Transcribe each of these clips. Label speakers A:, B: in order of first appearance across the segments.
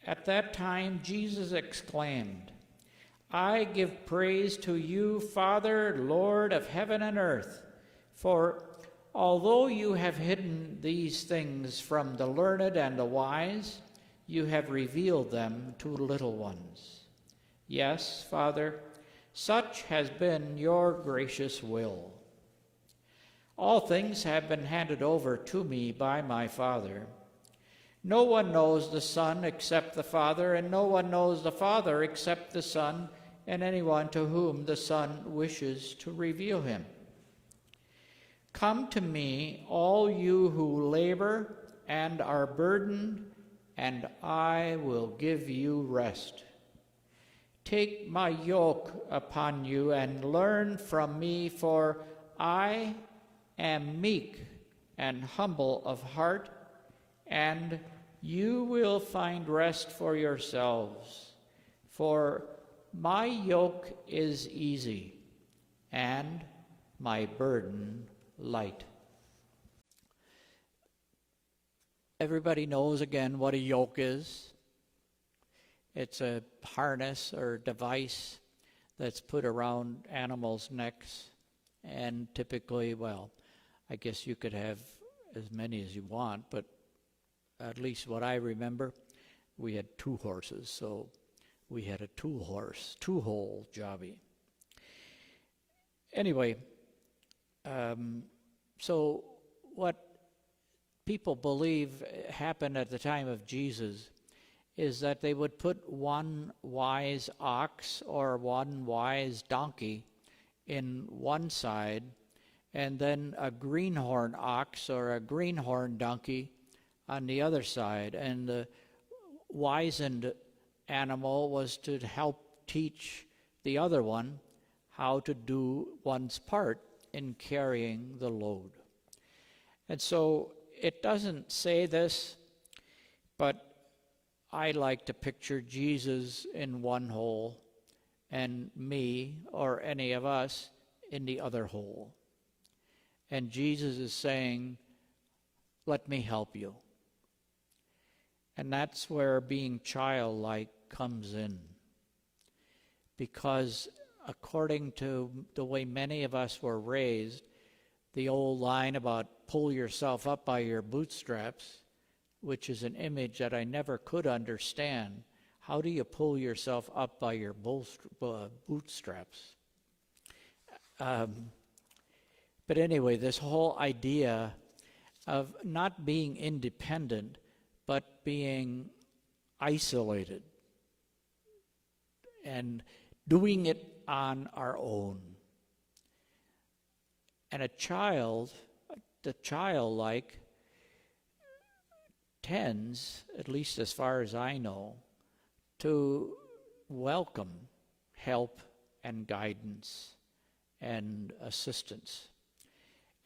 A: At that time, Jesus exclaimed, I give praise to you, Father, Lord of heaven and earth, for although you have hidden these things from the learned and the wise, you have revealed them to little ones. Yes, Father, such has been your gracious will. All things have been handed over to me by my Father. No one knows the Son except the Father, and no one knows the Father except the Son, and anyone to whom the Son wishes to reveal him. Come to me, all you who labor and are burdened, and I will give you rest. Take my yoke upon you and learn from me, for I am meek and humble of heart, and you will find rest for yourselves. For my yoke is easy, and my burden light. Everybody knows again what a yoke is. It's a harness or device that's put around animals' necks, and typically, well, I guess you could have as many as you want, but at least what I remember, we had 2 horses, so we had a two-hole jobby. Anyway, so what people believe happened at the time of Jesus is that they would put one wise ox or one wise donkey in one side, and then a greenhorn ox or a greenhorn donkey on the other side. And the wizened animal was to help teach the other one how to do one's part in carrying the load. And so it doesn't say this, but I like to picture Jesus in one hole and me or any of us in the other hole. And Jesus is saying, let me help you. And that's where being childlike comes in. Because according to the way many of us were raised, the old line about pull yourself up by your bootstraps, which is an image that I never could understand. How do you pull yourself up by your bootstraps? But anyway, this whole idea of not being independent, but being isolated and doing it on our own. And a child, the childlike, tends, at least as far as I know, to welcome help and guidance and assistance.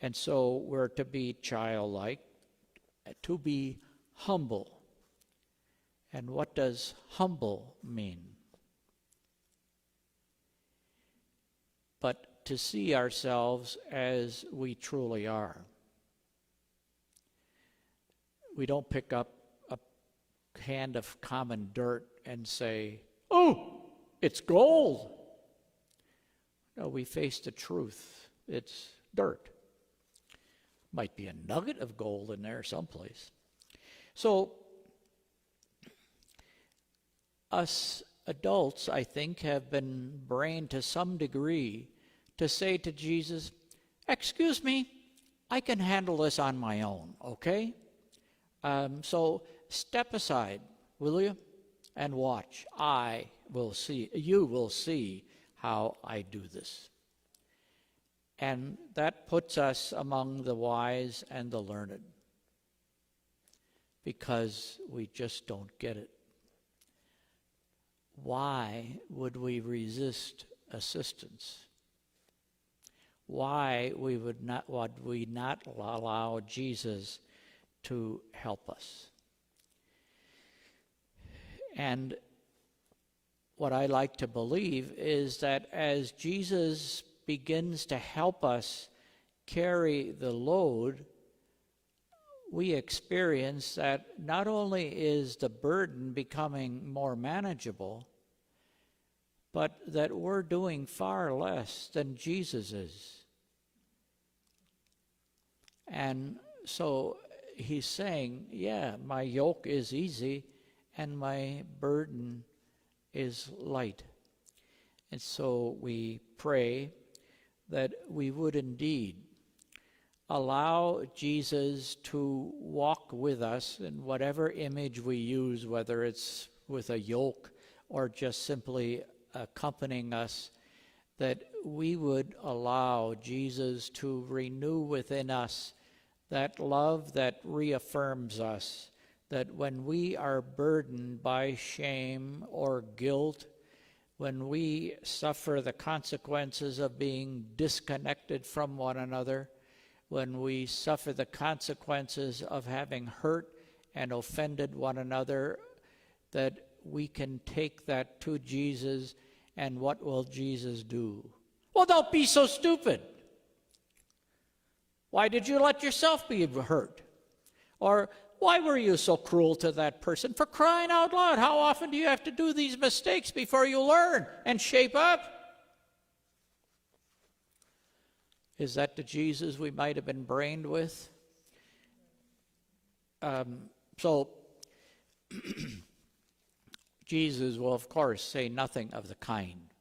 A: And so we're to be childlike, to be humble. And what does humble mean? But to see ourselves as we truly are. We don't pick up a hand of common dirt and say, oh, it's gold. No, we face the truth. It's dirt. Might be a nugget of gold in there someplace. So, us adults, I think, have been brained to some degree to say to Jesus, excuse me, I can handle this on my own, okay? So step aside, will you? And watch. You will see how I do this. And that puts us among the wise and the learned, because we just don't get it. Why would we resist assistance? Why would we not allow Jesus to help us? And what I like to believe is that as Jesus begins to help us carry the load, we experience that not only is the burden becoming more manageable, but that we're doing far less than Jesus is. And so he's saying, yeah, my yoke is easy and my burden is light. And so we pray that we would indeed allow Jesus to walk with us in whatever image we use, whether it's with a yoke or just simply accompanying us, that we would allow Jesus to renew within us that love that reaffirms us, that when we are burdened by shame or guilt, when we suffer the consequences of being disconnected from one another, when we suffer the consequences of having hurt and offended one another, that we can take that to Jesus, and what will Jesus do? Well, don't be so stupid. Why did you let yourself be hurt? Or why were you so cruel to that person? For crying out loud, how often do you have to do these mistakes before you learn and shape up? Is that the Jesus we might have been brained with? So Jesus will, of course, say nothing of the kind.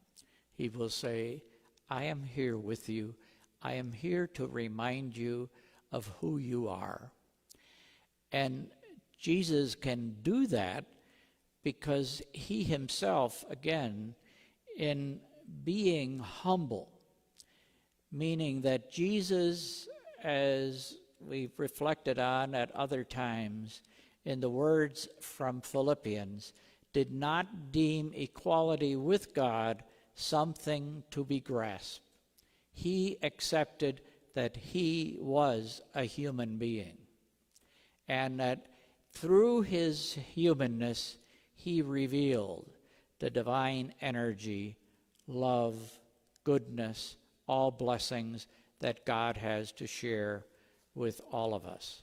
A: He will say, I am here with you. I am here to remind you of who you are. And Jesus can do that because he himself, again, in being humble, meaning that Jesus, as we've reflected on at other times in the words from Philippians, did not deem equality with God something to be grasped. He accepted that he was a human being, and that through his humanness, he revealed the divine energy, love, goodness, all blessings that God has to share with all of us.